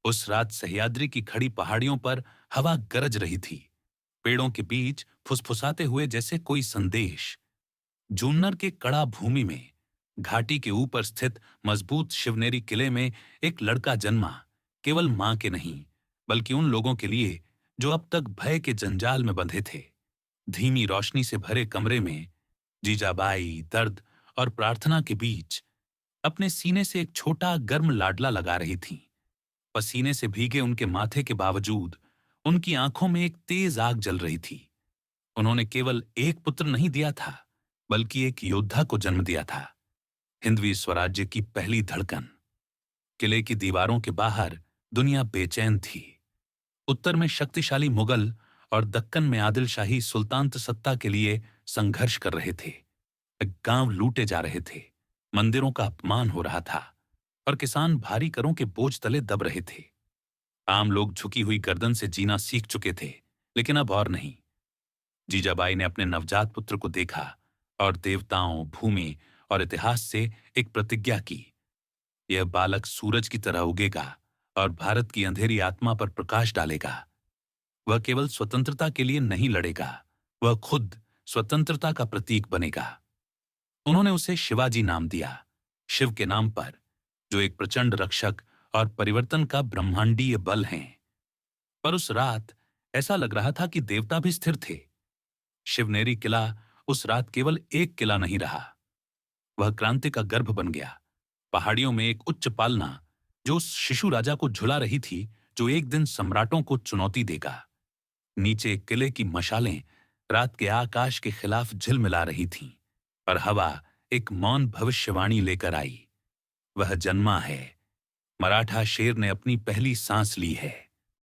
उस रात सह्याद्री की खड़ी पहाड़ियों पर हवा गरज रही थी, पेड़ों के बीच फुसफुसाते हुए जैसे कोई संदेश। जून्नर के कड़ा भूमि में, घाटी के ऊपर स्थित मजबूत शिवनेरी किले में एक लड़का जन्मा, केवल मां के नहीं, बल्कि उन लोगों के लिए जो अब तक भय के जंजाल में बंधे थे। धीमी रोशनी से भरे कमरे में जीजाबाई दर्द और प्रार्थना के बीच अपने सीने से एक छोटा गर्म लाडला लगा रही थीं। पसीने से भीगे उनके माथे के बावजूद उनकी आंखों में एक तेज आग जल रही थी। उन्होंने केवल एक पुत्र नहीं दिया था, बल्कि एक योद्धा को जन्म दिया था। हिंदवी स्वराज्य की पहली धड़कन। किले की दीवारों के बाहर दुनिया बेचैन थी। उत्तर में शक्तिशाली मुगल और दक्कन में आदिल शाही सुल्तानत सत्ता के लिए संघर्ष कर रहे थे। गांव लूटे जा रहे थे, मंदिरों का अपमान हो रहा था और किसान भारी करों के बोझ तले दब रहे थे। आम लोग झुकी हुई गर्दन से जीना सीख चुके थे, लेकिन अब और नहीं। जीजाबाई ने अपने नवजात पुत्र को देखा और देवताओं, भूमि और इतिहास से एक प्रतिज्ञा की। यह बालक सूरज की तरह उगेगा और भारत की अंधेरी आत्मा पर प्रकाश डालेगा। वह केवल स्वतंत्रता के लिए नहीं लड़ेगा, वह खुद स्वतंत्रता का प्रतीक बनेगा। उन्होंने उसे शिवाजी नाम दिया, शिव के नाम पर, जो एक प्रचंड रक्षक और परिवर्तन का ब्रह्मांडीय बल हैं। पर उस रात ऐसा लग रहा था कि देवता भी स्थिर थे। शिवनेरी किला उस रात केवल एक किला नहीं रहा, वह क्रांति का गर्भ बन गया। पहाड़ियों में एक उच्च पालना जो उस शिशु राजा को झुला रही थी, जो एक दिन सम्राटों को चुनौती देगा। नीचे किले की मशालें रात के आकाश के खिलाफ झिलमिला रही थीं, और हवा एक मौन भविष्यवाणी लेकर आई। वह जन्मा है, मराठा शेर ने अपनी पहली सांस ली है।